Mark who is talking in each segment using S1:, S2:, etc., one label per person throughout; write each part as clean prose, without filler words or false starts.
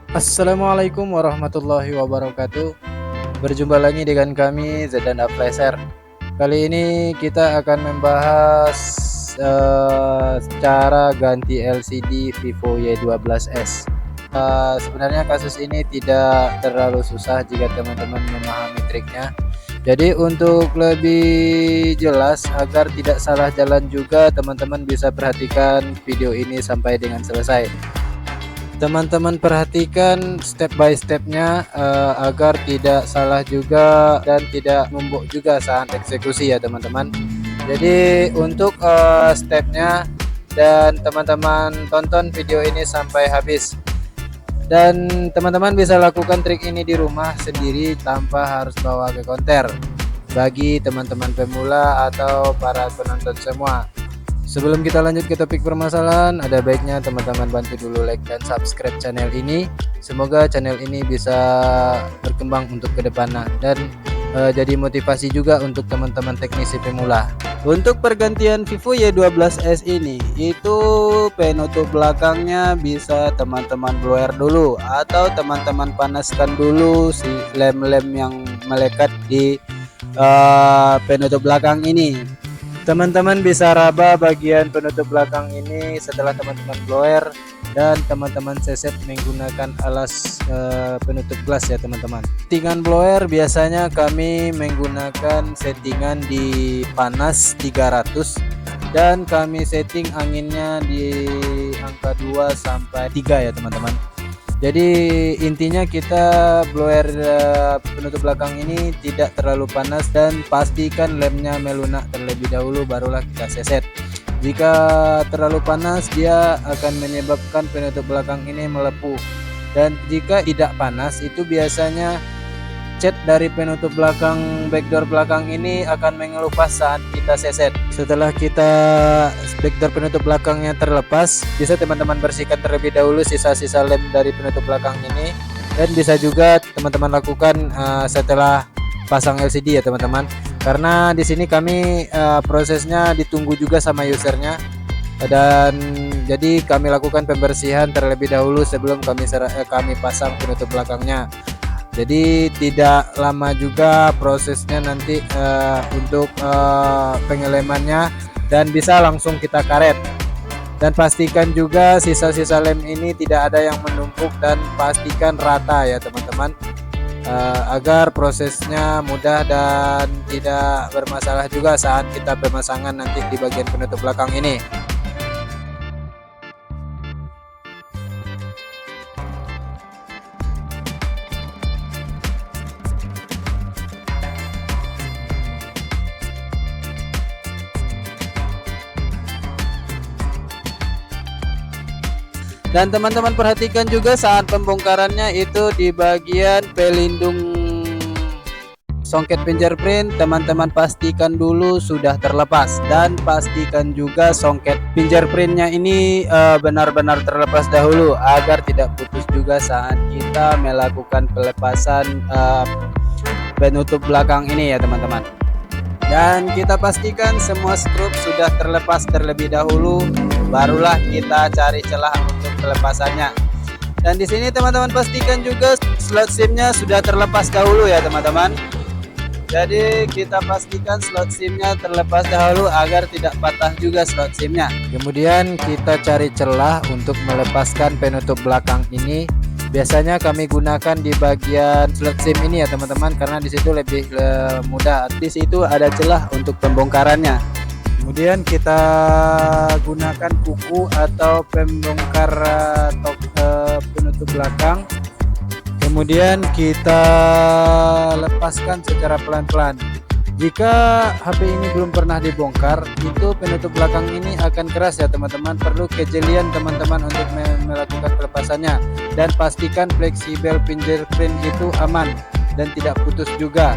S1: Assalamualaikum warahmatullahi wabarakatuh. Berjumpa lagi dengan kami Zedan Afleser. Kali ini kita akan membahas cara ganti LCD Vivo Y12s. Sebenarnya kasus ini tidak terlalu susah jika teman-teman memahami triknya. Jadi untuk lebih jelas agar tidak salah jalan juga, teman-teman bisa perhatikan video ini sampai dengan selesai. Teman-teman perhatikan step by stepnya agar tidak salah juga dan tidak numpuk juga saat eksekusi ya teman-teman. Jadi untuk stepnya, dan teman-teman tonton video ini sampai habis, dan teman-teman bisa lakukan trik ini di rumah sendiri tanpa harus bawa ke konter bagi teman-teman pemula atau para penonton semua. Sebelum kita lanjut ke topik permasalahan, ada baiknya teman-teman bantu dulu like dan subscribe channel ini. Semoga channel ini bisa berkembang untuk kedepannya dan jadi motivasi juga untuk teman-teman teknisi pemula. Untuk pergantian Vivo Y12s ini, itu penutup belakangnya bisa teman-teman blower dulu atau teman-teman panaskan dulu si lem-lem yang melekat di penutup belakang ini. Teman-teman bisa raba bagian penutup belakang ini setelah teman-teman blower dan teman-teman seset menggunakan alas penutup gelas ya teman-teman. Settingan blower biasanya kami menggunakan settingan di panas 300 dan kami setting anginnya di angka 2 sampai 3 ya teman-teman. Jadi intinya kita blower penutup belakang ini tidak terlalu panas dan pastikan lemnya melunak terlebih dahulu, barulah kita seset. Jika terlalu panas dia akan menyebabkan penutup belakang ini melepuh, dan jika tidak panas itu biasanya cat dari penutup belakang backdoor belakang ini akan mengelupas saat kita seset. Setelah kita backdoor penutup belakangnya terlepas, bisa teman-teman bersihkan terlebih dahulu sisa-sisa lem dari penutup belakang ini, dan bisa juga teman-teman lakukan setelah pasang LCD ya teman-teman. Karena di sini kami prosesnya ditunggu juga sama usernya, dan jadi kami lakukan pembersihan terlebih dahulu sebelum kami pasang penutup belakangnya. Jadi tidak lama juga prosesnya nanti untuk pengelemannya, dan bisa langsung kita karet. Dan pastikan juga sisa-sisa lem ini tidak ada yang menumpuk dan pastikan rata ya teman-teman, agar prosesnya mudah dan tidak bermasalah juga saat kita pemasangan nanti di bagian penutup belakang ini. Dan teman-teman perhatikan juga saat pembongkarannya itu di bagian pelindung songket fingerprint, teman-teman pastikan dulu sudah terlepas, dan pastikan juga songket fingerprintnya ini benar-benar terlepas dahulu agar tidak putus juga saat kita melakukan pelepasan penutup belakang ini ya teman-teman. Dan kita pastikan semua skrup sudah terlepas terlebih dahulu, barulah kita cari celah untuk pelepasannya. Dan di sini teman-teman pastikan juga slot SIM-nya sudah terlepas dahulu ya teman-teman. Jadi kita pastikan slot SIM-nya terlepas dahulu agar tidak patah juga slot SIM-nya. Kemudian kita cari celah untuk melepaskan penutup belakang ini. Biasanya kami gunakan di bagian slot SIM ini ya teman-teman, karena di situ lebih mudah. Di situ ada celah untuk pembongkarannya. Kemudian kita gunakan kuku atau pembongkar penutup belakang. Kemudian kita lepaskan secara pelan-pelan. Jika HP ini belum pernah dibongkar, itu penutup belakang ini akan keras ya teman-teman. Perlu kejelian teman-teman untuk melakukan pelepasannya, dan pastikan fleksibel fingerprint itu aman dan tidak putus juga.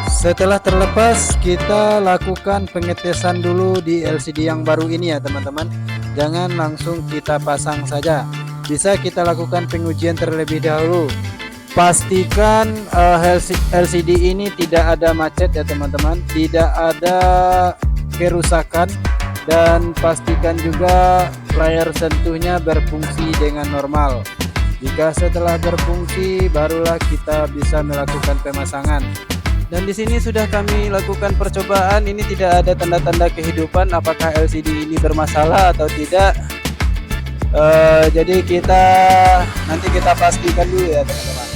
S1: Setelah terlepas, kita lakukan pengetesan dulu di LCD yang baru ini ya teman-teman. Jangan langsung kita pasang saja, bisa kita lakukan pengujian terlebih dahulu. Pastikan LCD ini tidak ada macet ya teman-teman, tidak ada kerusakan, dan pastikan juga layar sentuhnya berfungsi dengan normal. Jika setelah berfungsi barulah kita bisa melakukan pemasangan. Dan di sini sudah kami lakukan percobaan, ini tidak ada tanda-tanda kehidupan apakah LCD ini bermasalah atau tidak. Jadi nanti kita pastikan dulu ya teman-teman.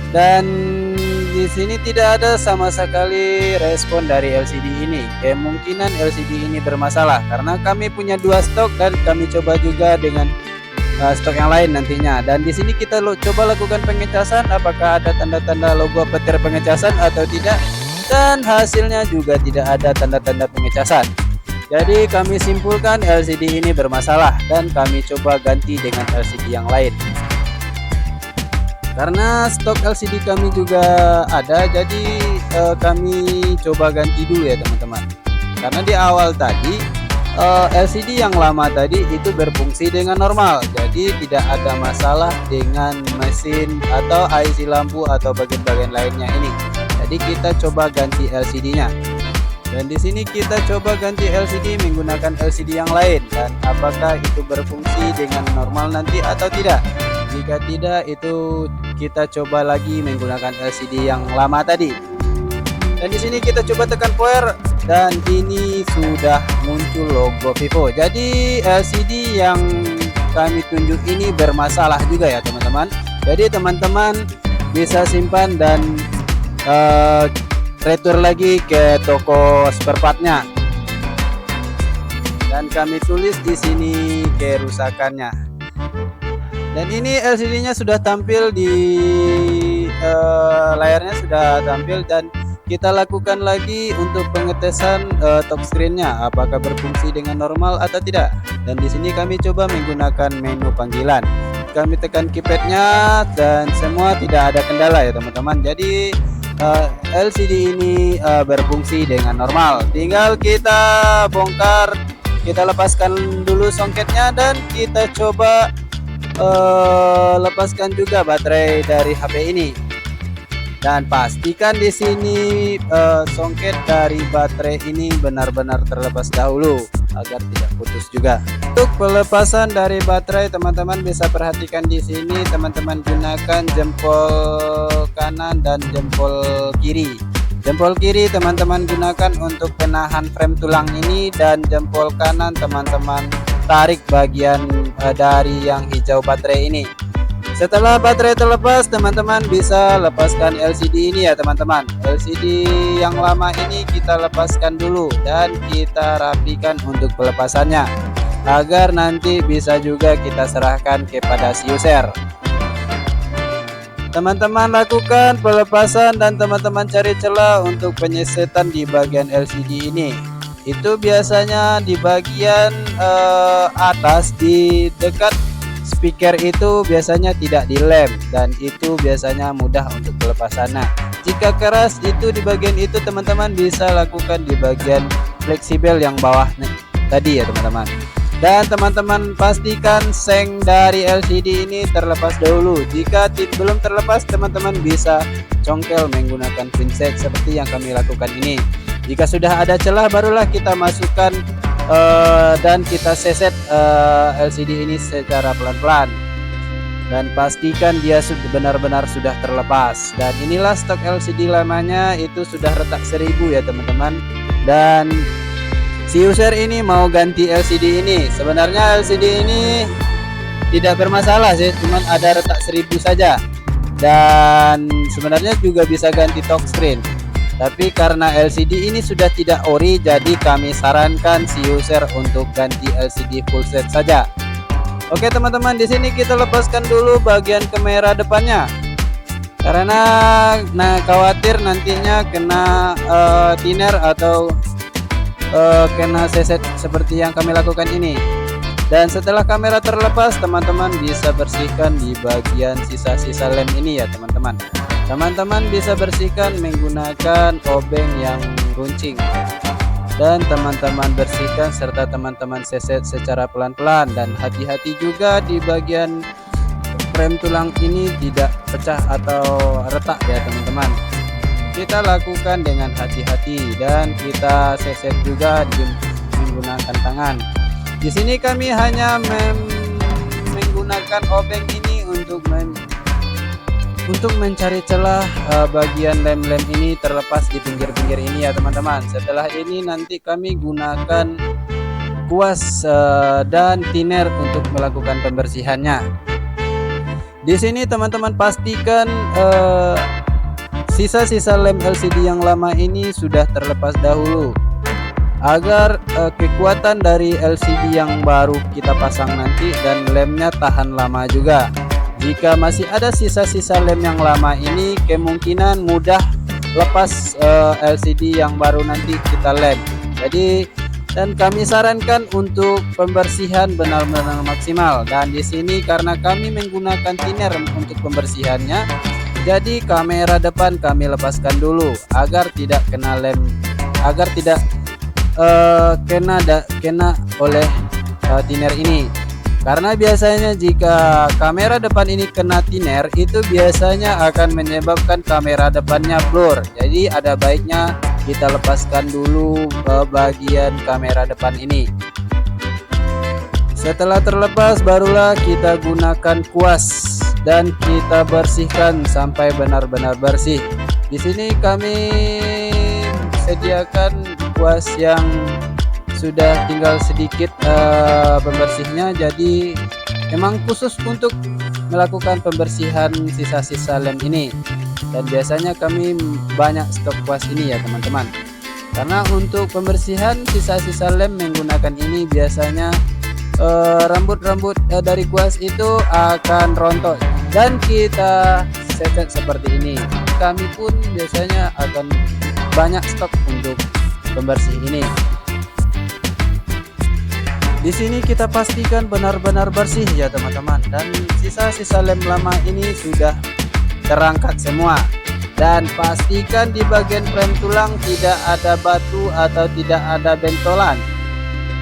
S1: Dan di sini tidak ada sama sekali respon dari LCD ini. Kemungkinan LCD ini bermasalah karena kami punya 2 stok dan kami coba juga dengan stok yang lain nantinya. Dan di sini kita coba lakukan pengecasan apakah ada tanda-tanda logo petir pengecasan atau tidak, dan hasilnya juga tidak ada tanda-tanda pengecasan. Jadi kami simpulkan LCD ini bermasalah dan kami coba ganti dengan LCD yang lain. Karena stok LCD kami juga ada, jadi kami coba ganti dulu ya teman-teman. Karena di awal tadi LCD yang lama tadi itu berfungsi dengan normal, jadi tidak ada masalah dengan mesin atau IC lampu atau bagian-bagian lainnya ini. Jadi kita coba ganti LCD-nya. Dan di sini kita coba ganti LCD menggunakan LCD yang lain, dan apakah itu berfungsi dengan normal nanti atau tidak. Jika tidak, itu kita coba lagi menggunakan LCD yang lama tadi. Dan di sini kita coba tekan power dan ini sudah muncul logo Vivo. Jadi LCD yang kami tunjuk ini bermasalah juga ya teman-teman. Jadi teman-teman bisa simpan dan retur lagi ke toko spare partnya. Dan kami tulis di sini kerusakannya. Dan ini LCD-nya sudah tampil di layarnya sudah tampil, dan kita lakukan lagi untuk pengetesan touchscreen-nya apakah berfungsi dengan normal atau tidak. Dan di sini kami coba menggunakan menu panggilan. Kami tekan keypad-nya dan semua tidak ada kendala ya teman-teman. Jadi LCD ini berfungsi dengan normal. Tinggal kita bongkar, kita lepaskan dulu songketnya dan kita coba lepaskan juga baterai dari HP ini. Dan pastikan di sini songket dari baterai ini benar-benar terlepas dahulu agar tidak putus juga. Untuk pelepasan dari baterai teman-teman bisa perhatikan di sini, teman-teman gunakan jempol kanan dan jempol kiri. Jempol kiri teman-teman gunakan untuk penahan frame tulang ini, dan jempol kanan teman-teman tarik bagian dari yang hijau baterai ini. Setelah baterai terlepas, teman-teman bisa lepaskan LCD ini ya teman-teman. LCD yang lama ini kita lepaskan dulu dan kita rapikan untuk pelepasannya agar nanti bisa juga kita serahkan kepada si user. Teman-teman lakukan pelepasan dan teman-teman cari celah untuk penyesetan di bagian LCD ini. Itu biasanya di bagian atas di dekat speaker itu biasanya tidak dilem, dan itu biasanya mudah untuk pelepasannya. Jika keras itu di bagian itu teman-teman bisa lakukan di bagian fleksibel yang bawah tadi ya teman-teman. Dan teman-teman pastikan seng dari LCD ini terlepas dahulu. Jika belum terlepas, teman-teman bisa congkel menggunakan pinset seperti yang kami lakukan ini. Jika sudah ada celah barulah kita masukkan dan kita seset LCD ini secara pelan-pelan, dan pastikan dia benar-benar sudah terlepas. Dan inilah stok LCD lamanya, itu sudah retak 1000 ya teman-teman. Dan si user ini mau ganti LCD ini. Sebenarnya LCD ini tidak bermasalah sih, cuman ada retak 1000 saja. Dan sebenarnya juga bisa ganti touchscreen. Tapi karena LCD ini sudah tidak ori, jadi kami sarankan si user untuk ganti LCD full set saja. Oke teman-teman, di sini kita lepaskan dulu bagian kamera depannya. Karena khawatir nantinya kena thinner atau kena seset seperti yang kami lakukan ini. Dan setelah kamera terlepas, teman-teman bisa bersihkan di bagian sisa-sisa lem ini ya teman-teman. Teman-teman bisa bersihkan menggunakan obeng yang runcing, dan teman-teman bersihkan serta teman-teman seset secara pelan-pelan. Dan hati-hati juga di bagian frame tulang ini tidak pecah atau retak ya teman-teman. Kita lakukan dengan hati-hati dan kita seset juga menggunakan tangan. Di sini kami hanya menggunakan obeng ini untuk mencari celah bagian lem-lem ini terlepas di pinggir-pinggir ini ya teman-teman. Setelah ini nanti kami gunakan kuas dan thinner untuk melakukan pembersihannya. Di sini teman-teman pastikan sisa-sisa lem LCD yang lama ini sudah terlepas dahulu agar kekuatan dari LCD yang baru kita pasang nanti dan lemnya tahan lama juga. Jika masih ada sisa-sisa lem yang lama ini, kemungkinan mudah lepas LCD yang baru nanti kita lem. Jadi, dan kami sarankan untuk pembersihan benar-benar maksimal. Dan di sini karena kami menggunakan thinner untuk pembersihannya, jadi kamera depan kami lepaskan dulu agar tidak kena lem, agar tidak kena oleh thinner ini. Karena biasanya jika kamera depan ini kena thinner, itu biasanya akan menyebabkan kamera depannya blur. Jadi ada baiknya kita lepaskan dulu bagian kamera depan ini. Setelah terlepas, barulah kita gunakan kuas dan kita bersihkan sampai benar-benar bersih. Di sini kami sediakan kuas yang sudah tinggal sedikit pembersihnya, jadi memang khusus untuk melakukan pembersihan sisa-sisa lem ini. Dan biasanya kami banyak stok kuas ini ya teman-teman, karena untuk pembersihan sisa-sisa lem menggunakan ini biasanya rambut-rambut dari kuas itu akan rontok dan kita set seperti ini. Kami pun biasanya akan banyak stok untuk pembersih ini. Di sini kita pastikan benar-benar bersih ya teman-teman, dan sisa-sisa lem lama ini sudah terangkat semua. Dan pastikan di bagian frame tulang tidak ada batu atau tidak ada bentolan.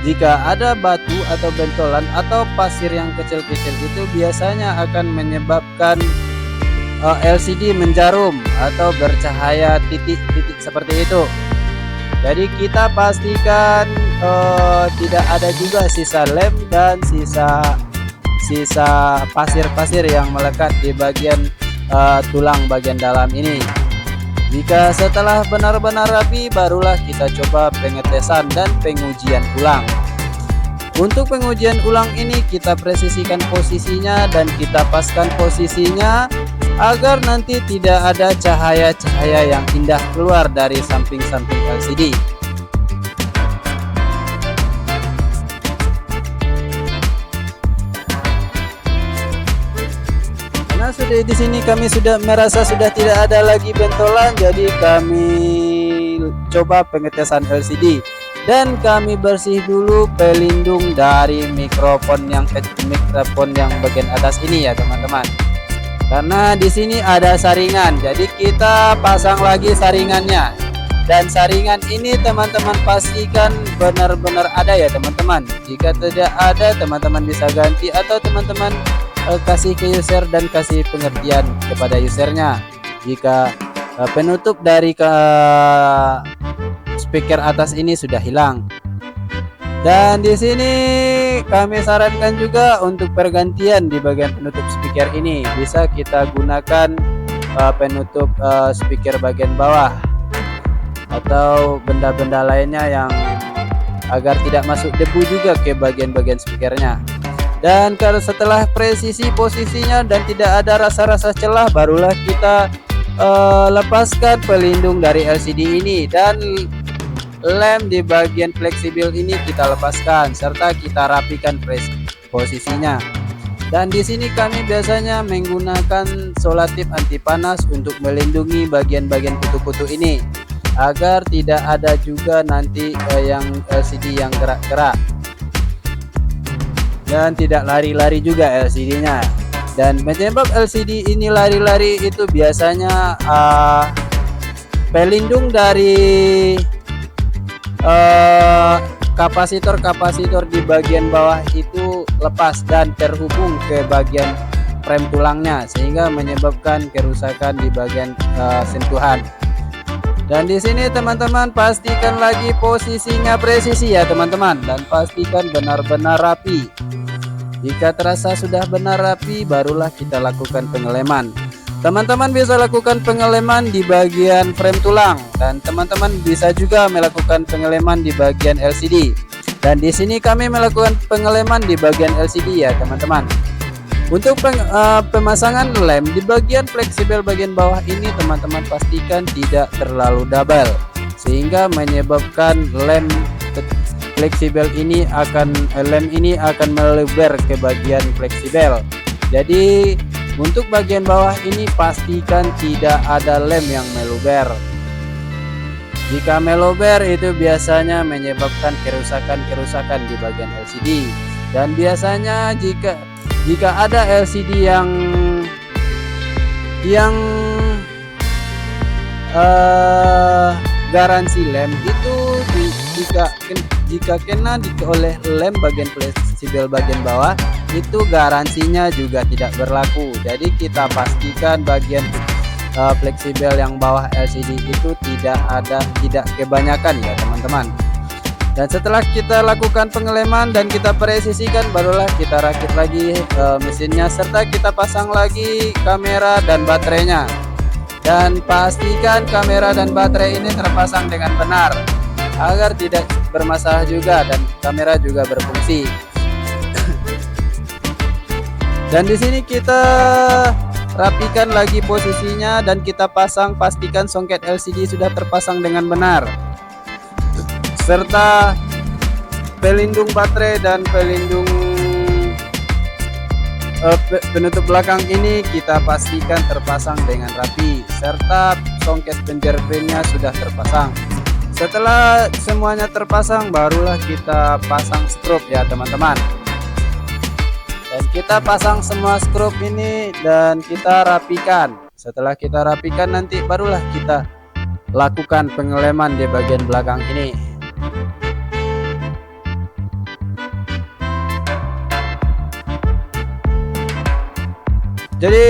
S1: Jika ada batu atau bentolan atau pasir yang kecil-kecil itu biasanya akan menyebabkan LCD menjarum atau bercahaya titik-titik seperti itu. Jadi kita pastikan tidak ada juga sisa lem dan sisa pasir-pasir yang melekat di bagian tulang bagian dalam ini. Jika setelah benar-benar rapi, barulah kita coba pengetesan dan pengujian ulang. Untuk pengujian ulang ini kita presisikan posisinya dan kita paskan posisinya agar nanti tidak ada cahaya-cahaya yang indah keluar dari samping-samping LCD. Karena sudah di sini kami sudah merasa sudah tidak ada lagi bentolan, jadi kami coba pengetesan LCD dan kami bersih dulu pelindung dari mikrofon yang bagian atas ini ya teman-teman. Karena di sini ada saringan, jadi kita pasang lagi saringannya. Dan saringan ini teman-teman pastikan benar-benar ada ya teman-teman. Jika tidak ada, teman-teman bisa ganti atau teman-teman kasih ke user dan kasih pengertian kepada usernya. Jika penutup dari speaker atas ini sudah hilang. Dan di sini kami sarankan juga untuk pergantian di bagian penutup speaker ini. Bisa kita gunakan penutup speaker bagian bawah atau benda-benda lainnya yang agar tidak masuk debu juga ke bagian-bagian speakernya. Dan kalau setelah presisi posisinya dan tidak ada rasa-rasa celah, barulah kita lepaskan pelindung dari LCD ini, dan lem di bagian fleksibel ini kita lepaskan serta kita rapikan posisinya. Dan di sini kami biasanya menggunakan solatif anti panas untuk melindungi bagian-bagian kutu-kutu ini agar tidak ada juga nanti yang LCD yang gerak-gerak dan tidak lari-lari juga LCD-nya. Dan penyebab LCD ini lari-lari itu biasanya pelindung dari kapasitor di bagian bawah itu lepas dan terhubung ke bagian frame tulangnya, sehingga menyebabkan kerusakan di bagian sentuhan. Dan di sini teman-teman pastikan lagi posisinya presisi ya teman-teman, dan pastikan benar-benar rapi. Jika terasa sudah benar rapi, barulah kita lakukan pengeleman. Teman-teman bisa lakukan pengeleman di bagian frame tulang, dan teman-teman bisa juga melakukan pengeleman di bagian LCD. Dan di sini kami melakukan pengeleman di bagian LCD ya teman-teman. Untuk pemasangan lem di bagian fleksibel bagian bawah ini, teman-teman pastikan tidak terlalu double, sehingga menyebabkan lem fleksibel ini lem ini akan melebar ke bagian fleksibel. Jadi untuk bagian bawah ini pastikan tidak ada lem yang meluber. Jika meluber itu biasanya menyebabkan kerusakan di bagian LCD. Dan biasanya jika ada LCD yang garansi lem itu jika kena oleh lem bagian fleksibel bagian bawah, itu garansinya juga tidak berlaku. Jadi kita pastikan bagian fleksibel yang bawah LCD itu tidak kebanyakan ya teman-teman. Dan setelah kita lakukan pengeleman dan kita presisikan, barulah kita rakit lagi mesinnya, serta kita pasang lagi kamera dan baterainya. Dan pastikan kamera dan baterai ini terpasang dengan benar agar tidak bermasalah juga dan kamera juga berfungsi. Dan di sini kita rapikan lagi posisinya dan kita pastikan soket LCD sudah terpasang dengan benar, serta pelindung baterai dan pelindung penutup belakang ini kita pastikan terpasang dengan rapi, serta soket fingerprintnya sudah terpasang. Setelah semuanya terpasang, barulah kita pasang skrup ya teman-teman. Dan kita pasang semua skrup ini dan kita rapikan. Setelah kita rapikan, nanti barulah kita lakukan pengeleman di bagian belakang ini. Jadi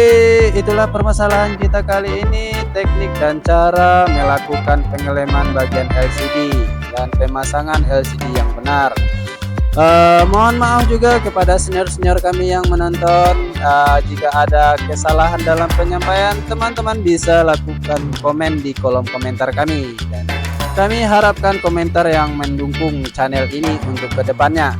S1: itulah permasalahan kita kali ini, teknik dan cara melakukan pengeleman bagian LCD dan pemasangan LCD yang benar. Mohon maaf juga kepada senior-senior kami yang menonton. Jika ada kesalahan dalam penyampaian, teman-teman bisa lakukan komen di kolom komentar kami, dan kami harapkan komentar yang mendukung channel ini untuk kedepannya.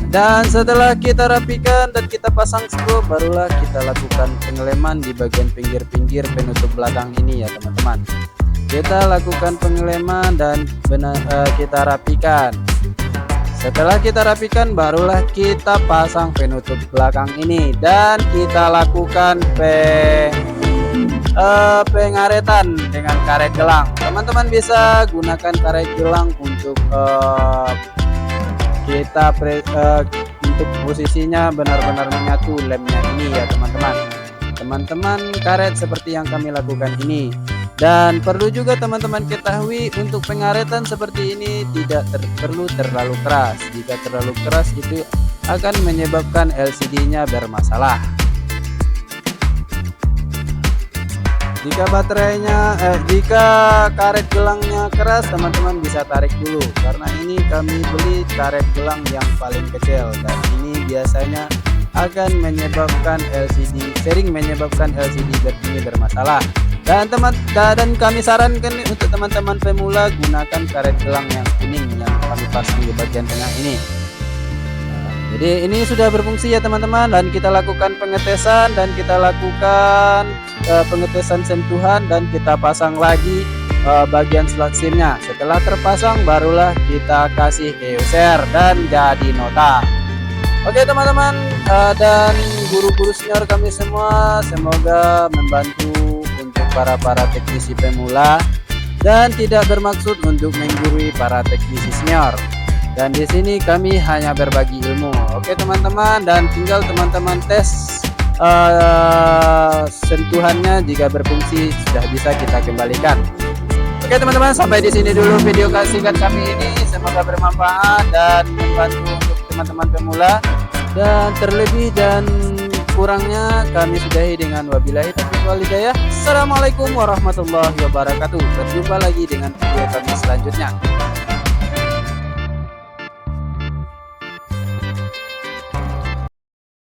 S1: Dan setelah kita rapikan dan kita pasang skrup, barulah kita lakukan pengeleman di bagian pinggir-pinggir penutup belakang ini ya teman-teman. Kita lakukan pengeleman dan kita rapikan. Setelah kita rapikan, barulah kita pasang penutup belakang ini dan kita lakukan pengaretan dengan karet gelang. Teman-teman bisa gunakan karet gelang untuk untuk posisinya benar-benar menyatu lemnya ini ya teman-teman. Karet seperti yang kami lakukan ini. Dan perlu juga teman-teman ketahui, untuk pengaretan seperti ini tidak perlu terlalu keras. Jika terlalu keras itu akan menyebabkan LCD-nya bermasalah. Jika karet gelangnya keras, teman-teman bisa tarik dulu, karena ini kami beli karet gelang yang paling kecil, dan ini biasanya akan menyebabkan sering menyebabkan LCD ini bermasalah. Dan kami sarankan untuk teman-teman pemula, gunakan karet gelang yang kuning yang kami pasang di bagian tengah ini. Jadi ini sudah berfungsi ya teman-teman, dan kita lakukan pengetesan dan kita lakukan pengetesan sentuhan dan kita pasang lagi bagian slot SIM-nya. Setelah terpasang, barulah kita kasih ke user dan jadi nota. Oke teman-teman, dan guru-guru senior kami semua, semoga membantu untuk para teknisi pemula dan tidak bermaksud untuk menggurui para teknisi senior. Dan di sini kami hanya berbagi ilmu. Oke teman-teman, dan tinggal teman-teman tes sentuhannya, jika berfungsi sudah bisa kita kembalikan. Oke teman-teman, sampai di sini dulu video singkat kami ini. Semoga bermanfaat dan membantu untuk teman-teman pemula. Dan terlebih dan kurangnya kami sudahi dengan wabillahi taufiq wal hidayah. Assalamualaikum warahmatullahi wabarakatuh. Berjumpa lagi dengan video kami selanjutnya.